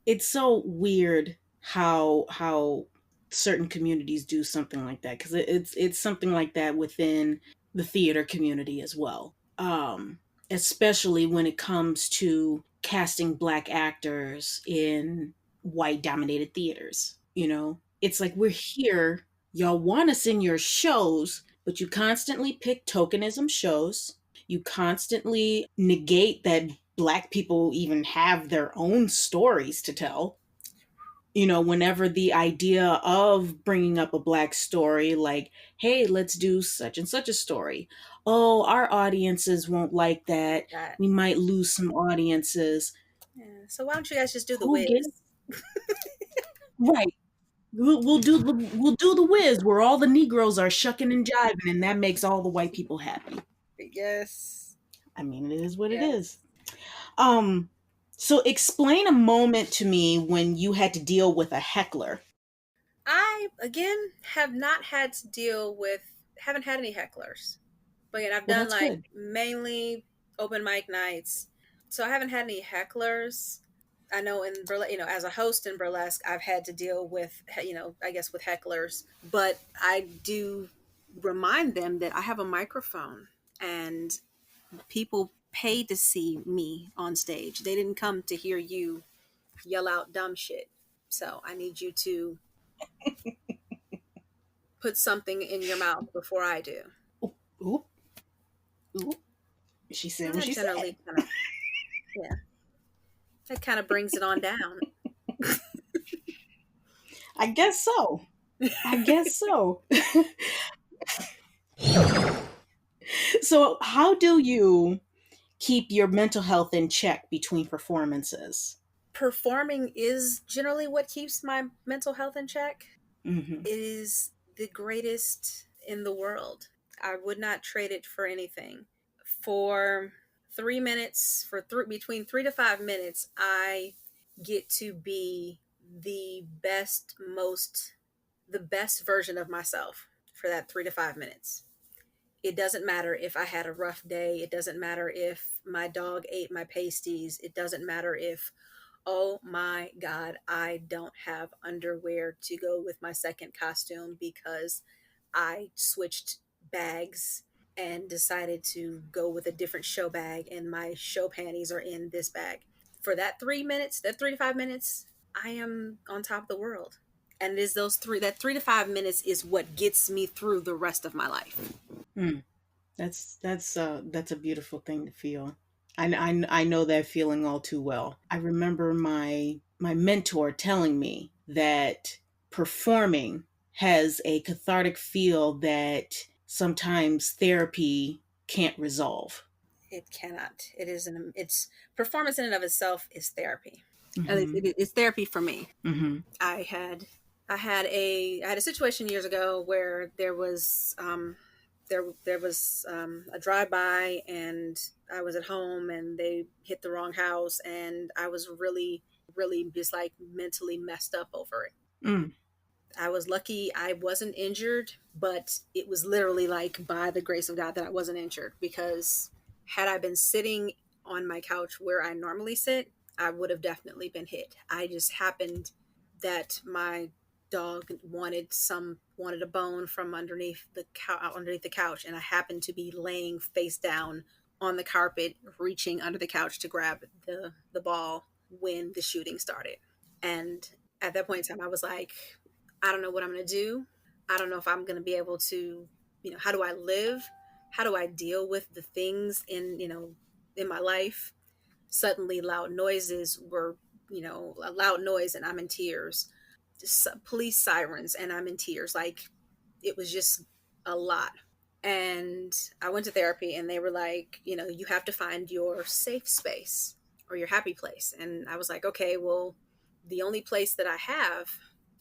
[SPEAKER 1] It's so weird how certain communities do something like that, because it's something like that within the theater community as well. Especially when it comes to casting black actors in white dominated theaters. It's like, we're here, y'all want us in your shows, but you constantly pick tokenism shows. You constantly negate that black people even have their own stories to tell. Whenever the idea of bringing up a black story, like, hey, let's do such and such a story. Oh, our audiences won't like that.
[SPEAKER 2] That,
[SPEAKER 1] We might lose some audiences.
[SPEAKER 2] yeah. So why don't you guys just do the
[SPEAKER 1] Who gave
[SPEAKER 2] whiz?
[SPEAKER 1] right? We'll do the whiz where all the Negroes are shucking and jiving, and that makes all the white people happy.
[SPEAKER 2] Yes.
[SPEAKER 1] I mean, it is what it is.
[SPEAKER 2] Yes.
[SPEAKER 1] Um, so explain a moment to me when you had to deal with a heckler.
[SPEAKER 2] I again have not had to deal with, haven't had any hecklers. But again, I've
[SPEAKER 1] Well,
[SPEAKER 2] done
[SPEAKER 1] that's
[SPEAKER 2] like
[SPEAKER 1] good.
[SPEAKER 2] mainly open mic nights. So I haven't had any hecklers. I know in burlesque, as a host in burlesque, I've had to deal with, I guess with hecklers, but I do remind them that I have a microphone and people pay to see me on stage. They didn't come to hear you yell out dumb shit. So I need you to put something in your mouth before I do.
[SPEAKER 1] Oop, oop, oop. She said
[SPEAKER 2] And
[SPEAKER 1] what
[SPEAKER 2] that
[SPEAKER 1] she said.
[SPEAKER 2] generally kind of, yeah, that kind of brings it on down.
[SPEAKER 1] I guess so. I guess so. So, how do you keep your mental health in check between performances?
[SPEAKER 2] Performing is generally what keeps my mental health in check.
[SPEAKER 1] Hmm.
[SPEAKER 2] It is the greatest in the world. I would not trade it for anything. For 3 minutes, between 3 to 5 minutes, I get to be the best version of myself for that 3 to 5 minutes. It doesn't matter if I had a rough day. It doesn't matter if my dog ate my pasties. It doesn't matter if oh my God, I don't have underwear to go with my second costume because I switched bags and decided to go with a different show bag, and my show panties are in this bag. For that 3 minutes, that 3 to 5 minutes, I am on top of the world. And it is that 3 to 5 minutes is what gets me through the rest of my life.
[SPEAKER 1] Hmm. That's a beautiful thing to feel. I know that feeling all too well. I remember my mentor telling me that performing has a cathartic feel that sometimes therapy can't resolve.
[SPEAKER 2] It cannot. It's performance in and of itself is therapy. At least
[SPEAKER 1] Mm-hmm.
[SPEAKER 2] it's therapy for me.
[SPEAKER 1] Mm-hmm.
[SPEAKER 2] I had I had a situation years ago where there was a drive by, and I was at home and they hit the wrong house, and I was really just like mentally messed up over it.
[SPEAKER 1] Mm.
[SPEAKER 2] I was lucky I wasn't injured, but it was literally like by the grace of God that I wasn't injured, because had I been sitting on my couch where I normally sit, I would have definitely been hit. I just happened that my dog wanted a bone from underneath the couch, and I happened to be laying face down on the carpet reaching under the couch to grab the ball when the shooting started. And at that point in time I was like, I don't know what I'm going to do. I don't know if I'm going to be able to, how do I live? How do I deal with the things in my life? Suddenly loud noises were, a loud noise and I'm in tears. Just police sirens and I'm in tears. Like, it was just a lot. And I went to therapy and they were like, you have to find your safe space or your happy place. And I was like, okay, well, the only place that I have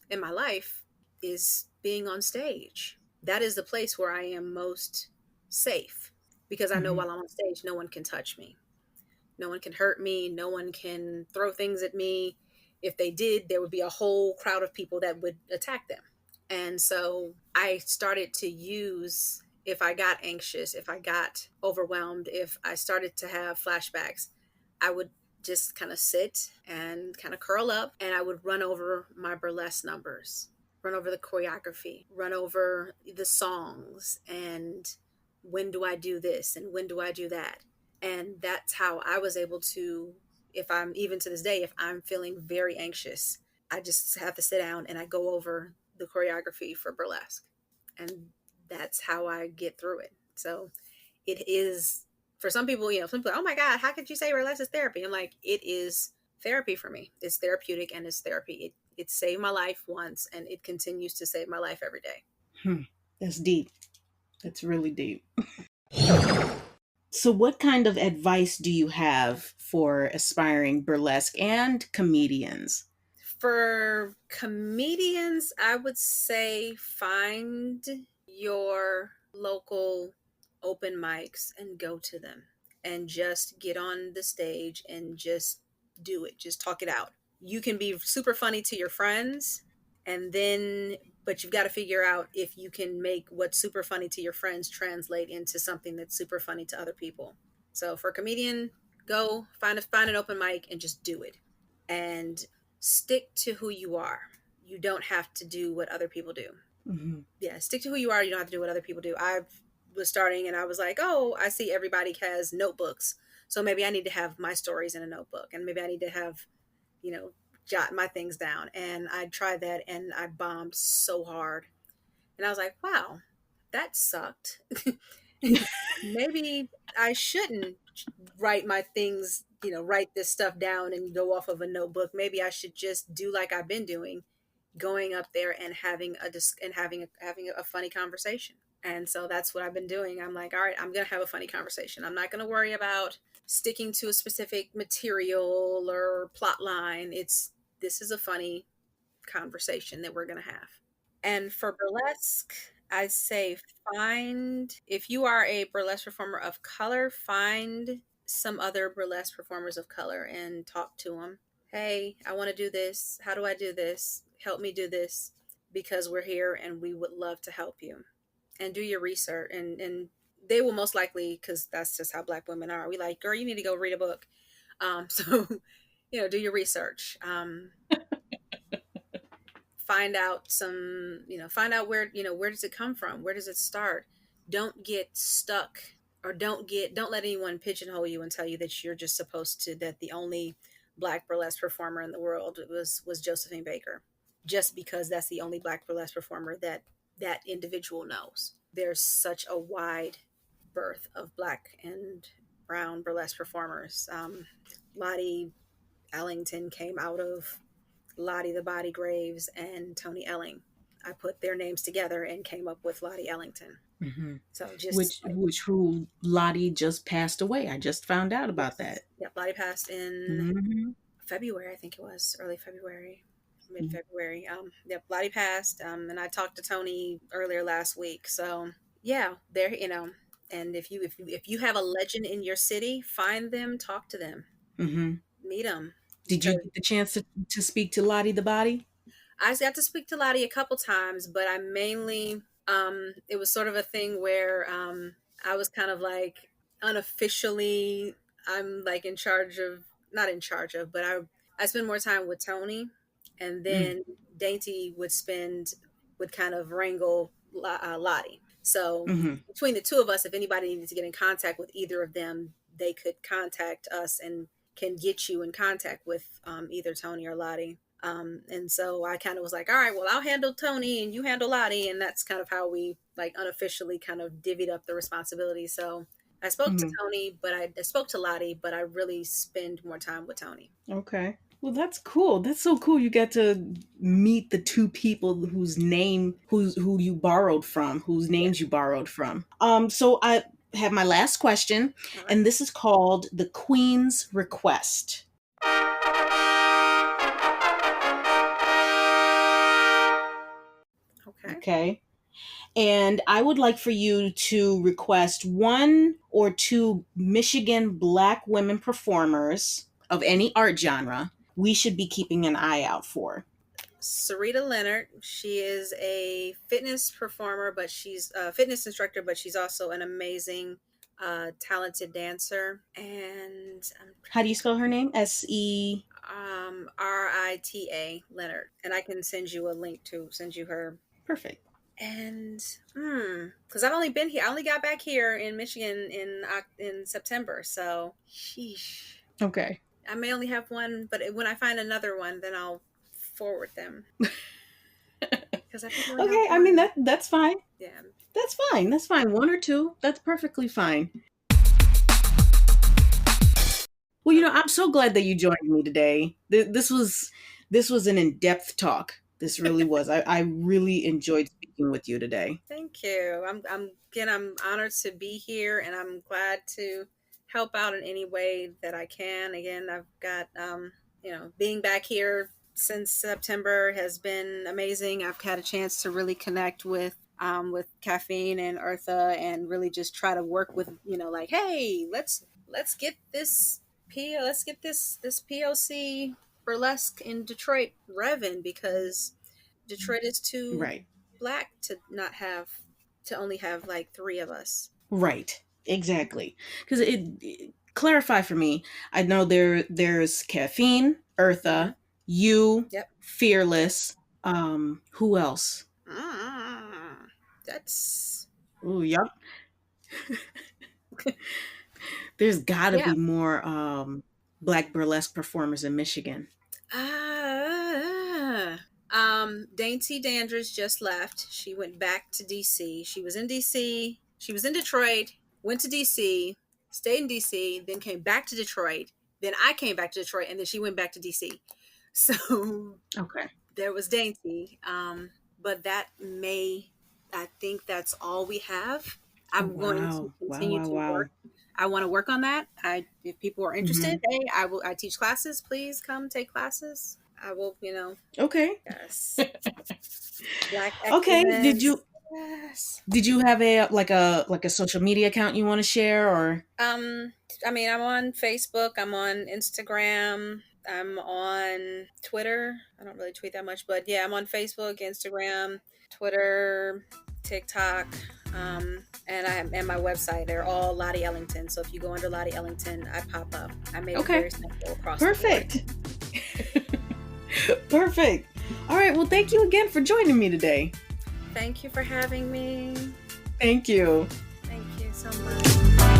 [SPEAKER 2] in my life is being on stage. That is the place where I am most safe, because I know
[SPEAKER 1] Mm-hmm.
[SPEAKER 2] while I'm on stage, no one can touch me. No one can hurt me. No one can throw things at me. If they did, there would be a whole crowd of people that would attack them. And so I started to use, if I got anxious, if I got overwhelmed, if I started to have flashbacks, I would just kind of sit and kind of curl up, and I would run over my burlesque numbers, run over the choreography, run over the songs, and when do I do this and when do I do that. And that's how I was able to, if I'm, even to this day, if I'm feeling very anxious, I just have to sit down and I go over the choreography for burlesque. And that's how I get through it. So it is, for some people, some people, oh my God, how could you say burlesque is therapy? I'm like, it is therapy for me. It's therapeutic and it's therapy. It saved my life once and it continues to save my life every day.
[SPEAKER 1] Hmm. That's deep. That's really deep. So, what kind of advice do you have for aspiring burlesque and comedians?
[SPEAKER 2] For comedians, I would say find your local open mics and go to them and just get on the stage and just do it. Just talk it out. You can be super funny to your friends, and then, but you've got to figure out if you can make what's super funny to your friends translate into something that's super funny to other people. So for a comedian, go find an open mic and just do it. And stick to who you are. You don't have to do what other people do.
[SPEAKER 1] Mm-hmm.
[SPEAKER 2] Yeah, stick to who you are. You don't have to do what other people do. I was starting and I was like, oh, I see everybody has notebooks. So maybe I need to have my stories in a notebook, and maybe I need to have, you know, jot my things down. And I tried that and I bombed so hard. And I was like, wow, that sucked. Maybe I shouldn't write my things, write this stuff down and go off of a notebook. Maybe I should just do like I've been doing, going up there and having a funny conversation. And so that's what I've been doing. I'm like, all right, I'm going to have a funny conversation. I'm not going to worry about sticking to a specific material or plot line. This is a funny conversation that we're going to have. And for burlesque, I say if you are a burlesque performer of color, find some other burlesque performers of color and talk to them. Hey, I want to do this. How do I do this? Help me do this, because we're here and we would love to help you. And do your research, and they will most likely, because that's just how Black women are. We like, girl, you need to go read a book. So do your research. Find out find out where does it come from? Where does it start? Don't get stuck, or don't let anyone pigeonhole you and tell you that you're just supposed to, that the only Black burlesque performer in the world was Josephine Baker, just because that's the only Black burlesque performer that that individual knows. There's such a wide berth of Black and brown burlesque performers. Lottie Ellington came out of Lottie the Body Graves and Tony Elling. I put their names together and came up with Lottie Ellington.
[SPEAKER 1] Mm-hmm.
[SPEAKER 2] So just
[SPEAKER 1] Who Lottie just passed away. I just found out about
[SPEAKER 2] yes,
[SPEAKER 1] that.
[SPEAKER 2] yep. Lottie passed in
[SPEAKER 1] Mm-hmm.
[SPEAKER 2] February, I think it was early February, mid February. Yep, Lottie passed. And I talked to Tony earlier last week. So yeah, there, and if you have a legend in your city, find them, talk to them,
[SPEAKER 1] Mm-hmm.
[SPEAKER 2] meet them.
[SPEAKER 1] Did you get the chance to speak to Lottie the Body?
[SPEAKER 2] I got to speak to Lottie a couple times, but I mainly, it was sort of a thing where I was kind of like unofficially, I'm like in charge of, not in charge of, but I spend more time with Tony, and
[SPEAKER 1] Mm.
[SPEAKER 2] then Dainty would kind of wrangle Lottie. So
[SPEAKER 1] Mm-hmm.
[SPEAKER 2] between the two of us, if anybody needed to get in contact with either of them, they could contact us and can get you in contact with either Tony or Lottie. And so I kind of was like, all right, well, I'll handle Tony and you handle Lottie. And that's kind of how we like unofficially kind of divvied up the responsibility. So I spoke to
[SPEAKER 1] Mm-hmm.
[SPEAKER 2] Tony, but I spoke to Lottie, but I really spend more time with Tony.
[SPEAKER 1] Okay. Well, that's cool. That's so cool. You got to meet the two people who you borrowed from, whose
[SPEAKER 2] Yeah.
[SPEAKER 1] names you borrowed from. So I have my last question,
[SPEAKER 2] All right.
[SPEAKER 1] and this is called the Queen's Request.
[SPEAKER 2] Okay.
[SPEAKER 1] Okay. And I would like for you to request one or two Michigan Black women performers of any art genre we should be keeping an eye out for.
[SPEAKER 2] Saritaleonard. She is a fitness performer, but she's a fitness instructor, but she's also an amazing, talented dancer. And
[SPEAKER 1] How do you spell her name? S-E.
[SPEAKER 2] Rita Leonard, and I can send you a link to send you her.
[SPEAKER 1] Perfect.
[SPEAKER 2] And because I've only been here, I only got back here in Michigan in September, so sheesh.
[SPEAKER 1] Okay.
[SPEAKER 2] I may only have one, but when I find another one, then I'll forward them. Because I think
[SPEAKER 1] Okay, I mean that's fine.
[SPEAKER 2] Yeah.
[SPEAKER 1] That's fine. That's fine. One or two. That's perfectly fine. Well, I'm so glad that you joined me today. This was an in-depth talk. This really was. I really enjoyed speaking with you today.
[SPEAKER 2] Thank you. I'm honored to be here, and I'm glad to help out in any way that I can. Again, I've got being back here since September has been amazing. I've had a chance to really connect with Caffeine and Eartha, and really just try to work with like, hey, let's get this this POC burlesque in Detroit revving, because Detroit is too
[SPEAKER 1] Right.
[SPEAKER 2] Black to only have like three of us.
[SPEAKER 1] Right. Exactly. Because clarify for me. I know there's Caffeine,
[SPEAKER 2] Mm-hmm.
[SPEAKER 1] Eartha, you,
[SPEAKER 2] Yep.
[SPEAKER 1] Fearless. Who else?
[SPEAKER 2] Mm, that's
[SPEAKER 1] Ooh, yep. There's got to
[SPEAKER 2] yeah.
[SPEAKER 1] be more Black burlesque performers in Michigan.
[SPEAKER 2] Ah. Dainty Dandridge just left. She went back to DC. She was in DC. She was in Detroit, went to DC, stayed in DC, then came back to Detroit. Then I came back to Detroit, and then she went back to DC. So
[SPEAKER 1] Okay.
[SPEAKER 2] there was Dainty. But I think that's all we have.
[SPEAKER 1] Oh,
[SPEAKER 2] I'm going to
[SPEAKER 1] wow. Wow,
[SPEAKER 2] continue
[SPEAKER 1] wow,
[SPEAKER 2] to
[SPEAKER 1] wow.
[SPEAKER 2] work. I want to work on that. If people are interested,
[SPEAKER 1] Mm-hmm.
[SPEAKER 2] hey, I teach classes. Please come take classes. I will,
[SPEAKER 1] Okay.
[SPEAKER 2] yes. Black
[SPEAKER 1] Okay.
[SPEAKER 2] excellence. Yes.
[SPEAKER 1] Did you have a social media account you want to share, or?
[SPEAKER 2] I mean, I'm on Facebook, I'm on Instagram, I'm on Twitter. I don't really tweet that much, but yeah, I'm on Facebook, Instagram, Twitter, TikTok, and my website. They're all Lottie Ellington. So if you go under Lottie Ellington, I pop up. I made it
[SPEAKER 1] Okay.
[SPEAKER 2] very simple across the board.
[SPEAKER 1] Perfect. Perfect. All right. Well, thank you again for joining me today.
[SPEAKER 2] Thank you for having me.
[SPEAKER 1] Thank you.
[SPEAKER 2] Thank you so much.